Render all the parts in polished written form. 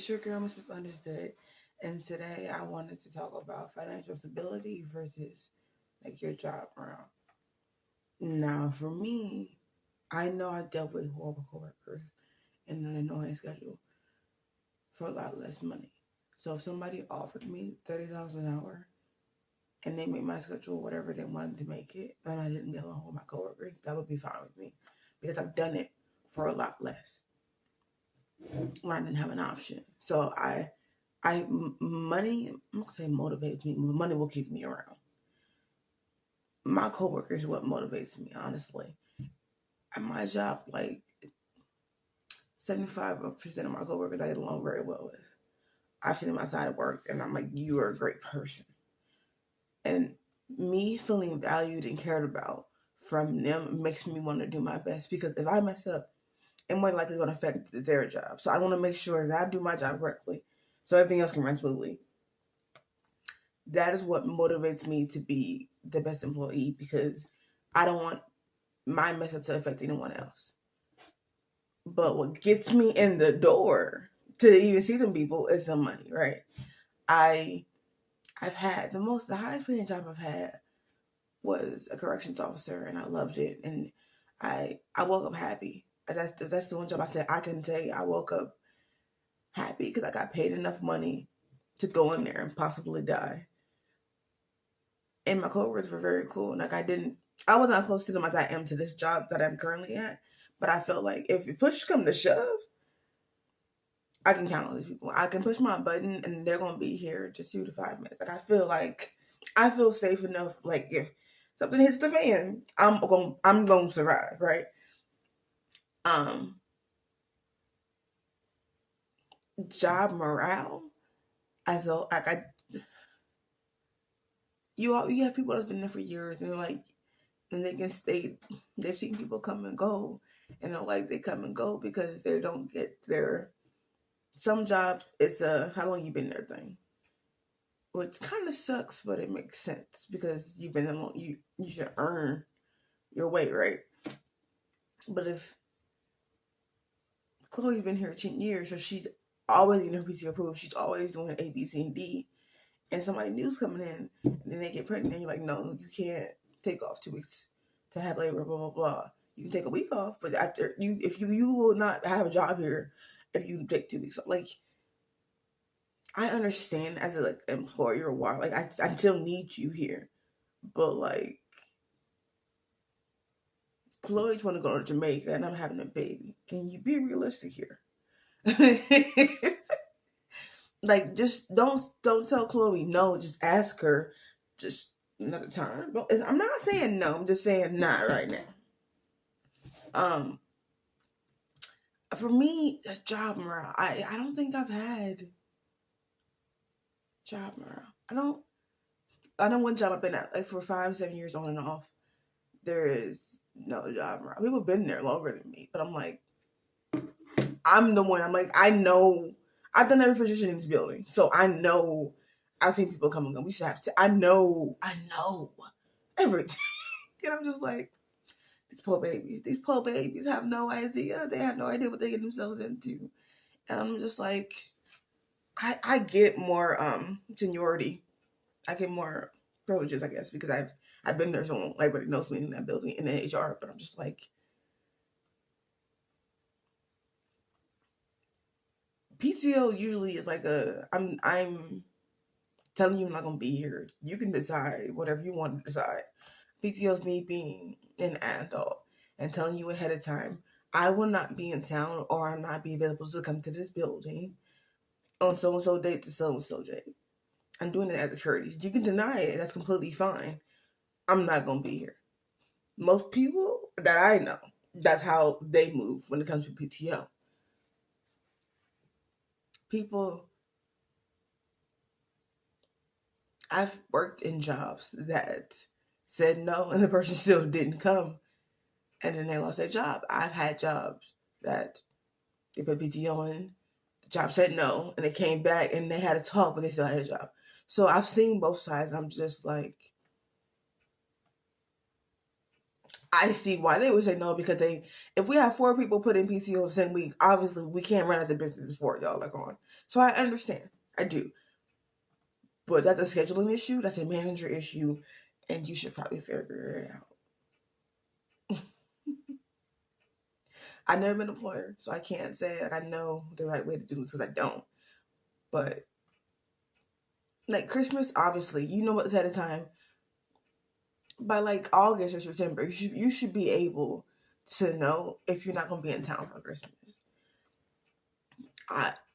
It's your girl, Miss Misunderstood, and today I wanted to talk about financial stability versus like your job morale. Now, for me, I know I dealt with horrible coworkers and an annoying schedule for a lot less money. So if somebody offered me $30 an hour and they made my schedule whatever they wanted to make it, and I didn't get along with my coworkers, that would be fine with me because I've done it for a lot less when I didn't have an option. So money, I'm not gonna say motivates me, but money will keep me around. My coworkers is what motivates me, honestly. At my job, like 75% of my coworkers I get along very well with. I've seen them outside of work and I'm like, you are a great person. And me feeling valued and cared about from them makes me want to do my best because if I mess up, it more likely going to affect their job. So I want to make sure that I do my job correctly so everything else can run smoothly. That is what motivates me to be the best employee because I don't want my mess up to affect anyone else. But what gets me in the door to even see them people is the money, right? I've had the highest paying job I've had was a corrections officer, and I loved it, and I woke up happy. That's the one job I can say I woke up happy because I got paid enough money to go in there and possibly die. And my coworkers were very cool. Like I wasn't as close to them as I am to this job that I'm currently at. But I felt like if push come to shove, I can count on these people. I can push my button and they're gonna be here to 2 to 5 minutes. I feel safe enough. Like if something hits the fan, I'm gonna survive, right? Um, Job morale as a like I you have people that's been there for years and like and they can stay. They've seen people come and go, and they're like they come and go because they don't get their. Some jobs, it's a how long you been there thing, which kind of sucks, but it makes sense because you've been there long. You should earn your way, right? But if Chloe's been here 10 years, so she's always getting her PTO approved. She's always doing A, B, C, and D, and somebody new's coming in, and then they get pregnant, and you're like, no, you can't take off 2 weeks to have labor, blah blah blah. You can take a week off, but after if you will not have a job here if you take 2 weeks off. Like I understand as a like employer why like I still need you here, but like Chloe's want to go to Jamaica and I'm having a baby. Can you be realistic here? Like just don't tell Chloe no. Just ask her just another time. I'm not saying no. I'm just saying not right now. Um, for me, job morale. I don't think I've had job morale. I know one job I've been at like for 5, 7 years on and off. There is no job morale. People have been there longer than me, but I'm like, I'm the one. I'm like, I know. I've done every position in this building, so I know. I've seen people come and go. We should have to. I know everything, and I'm just like, these poor babies. These poor babies have no idea. They have no idea what they get themselves into, and I'm just like, I get more seniority. I get more privileges, I guess, because I've been there so long. Everybody knows me in that building in the HR, but I'm just like, PTO usually is like I'm telling you I'm not gonna be here. You can decide whatever you want to decide. PTO is me being an adult and telling you ahead of time I will not be in town or I'll not be available to come to this building on so and so date to so and so date. I'm doing it as a courtesy. You can deny it. That's completely fine. I'm not gonna be here. Most people that I know, that's how they move when it comes to PTO. People, I've worked in jobs that said no and the person still didn't come and then they lost their job. I've had jobs that they put PTO in, the job said no, and they came back and they had a talk, but they still had a job. So I've seen both sides, and I'm just like, I see why they would say no, because if we have 4 people put in PTO the same week, obviously we can't run as a business for y'all like on. So I understand. I do. But that's a scheduling issue, that's a manager issue, and you should probably figure it out. I've never been an employer, so I can't say like I know the right way to do this because I don't. But like Christmas, obviously, you know what's ahead of time. By like August or September, you should be able to know if you're not gonna be in town for Christmas.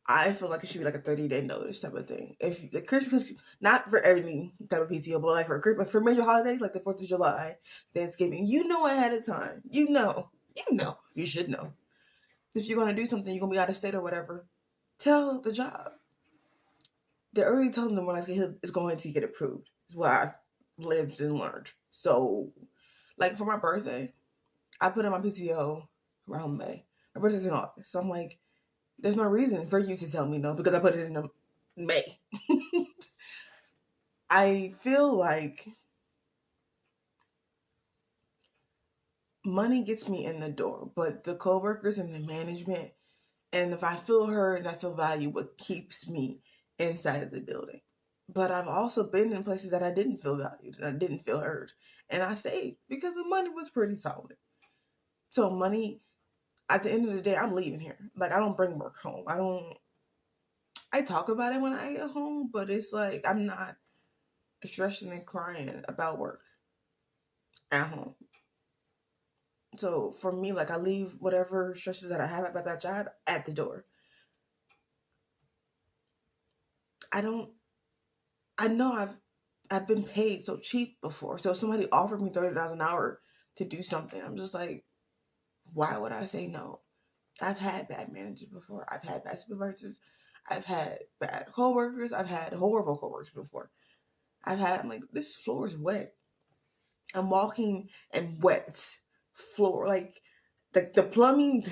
I feel like it should be like a 30-day notice type of thing. If the Christmas, not for every type of PTO, but like for major holidays like the 4th of July, Thanksgiving, you know ahead of time. You should know. If you're gonna do something, you're gonna be out of state or whatever. Tell the job. The early telling them more likely it's going to get approved. Is what I've lived and learned. So, like for my birthday, I put in my PTO around May. My birthday's in August, so I'm like, there's no reason for you to tell me no because I put it in May. I feel like money gets me in the door, but the coworkers and the management, and if I feel heard and I feel valued, what keeps me inside of the building. But I've also been in places that I didn't feel valued and I didn't feel heard, and I stayed because the money was pretty solid. So money, at the end of the day, I'm leaving here. Like I don't bring work home. I talk about it when I get home, but it's like I'm not stressing and crying about work at home. So for me, like I leave whatever stresses that I have about that job at the door. I know I've been paid so cheap before. So if somebody offered me $30 an hour to do something, I'm just like, why would I say no? I've had bad managers before. I've had bad supervisors. I've had bad coworkers. I've had horrible coworkers before. I'm like, this floor is wet. I'm walking in wet floor. Like the plumbing,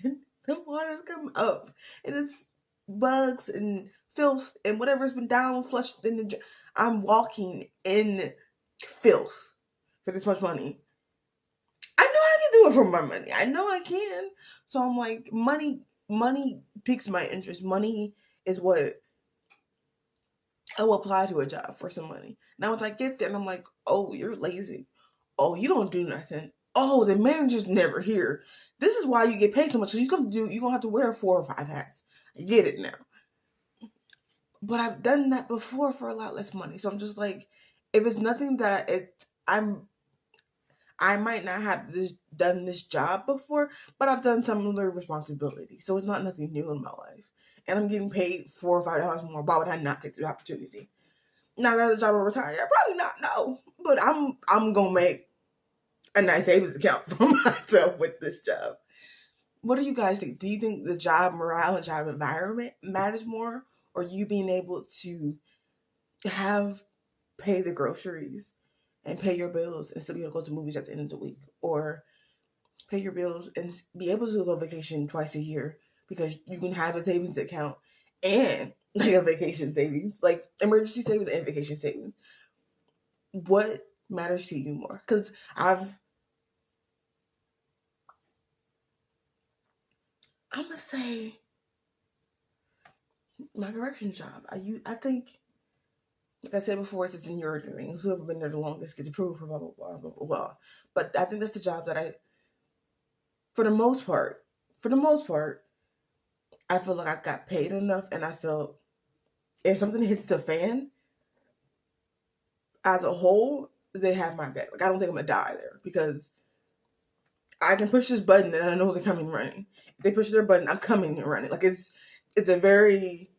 the water's come up. And it's bugs and filth and whatever's been down flushed in the. I'm walking in filth for this much money. I know I can do it for my money. I know I can. So I'm like, money piques my interest. Money is what I will apply to a job for some money. Now once I get there and I'm like, oh, you're lazy. Oh, you don't do nothing. Oh, the manager's never here. This is why you get paid so much. So you're gonna have to wear 4 or 5 hats. I get it now. But I've done that before for a lot less money. So I'm just like, if it's nothing that I might not have done this job before, but I've done some other responsibility. So it's not nothing new in my life. And I'm getting paid $4 or $5 more. Why would I not take the opportunity? Now that the job will retire, probably not. No, but I'm gonna make a nice savings account for myself with this job. What do you guys think? Do you think the job morale and job environment matters more, or you being able to pay the groceries and pay your bills and still be able to go to movies at the end of the week, or pay your bills and be able to go on vacation twice a year because you can have a savings account and like a vacation savings, like emergency savings and vacation savings? What matters to you more? Because I'm gonna say my corrections job. I think, like I said before, it's a seniority thing. Whoever been there the longest gets approved for blah blah blah blah blah blah. But I think that's the job that for the most part, I feel like I got paid enough, and I felt if something hits the fan, as a whole, they have my back. Like I don't think I'm gonna die there because I can push this button and I know they're coming running. If they push their button, I'm coming and running. Like it's a very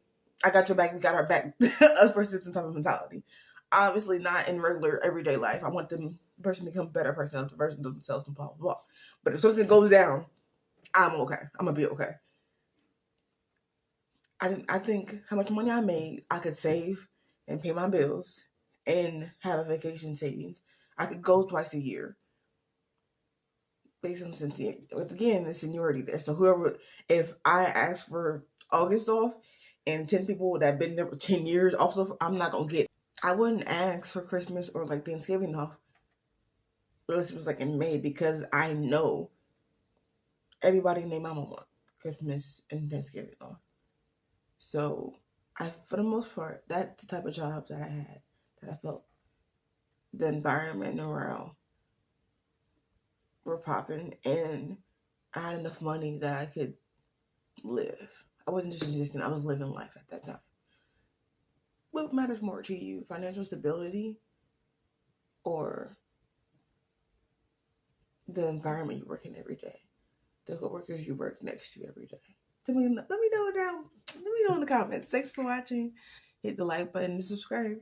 I got your back, we got our back us versus system type of mentality. Obviously not in regular everyday life. I want the person to become a better person, the version of themselves and blah blah blah. But if something goes down, I'm okay. I'm gonna be okay. I think how much money I made, I could save and pay my bills and have a vacation savings. I could go twice a year based on seniority. But again, the seniority there. So if I ask for August off and 10 people that have been there for 10 years also, I'm not going to get. I wouldn't ask for Christmas or like Thanksgiving off This was like in May because I know everybody and their mama want Christmas and Thanksgiving off. So for the most part, that's the type of job that I had, that I felt the environment around were popping, and I had enough money that I could live. I wasn't just existing, I was living life at that time. What matters more to you, financial stability or the environment you work in every day, the coworkers you work next to every day? Let me know down. Let me know in the comments. Thanks for watching. Hit the like button and subscribe.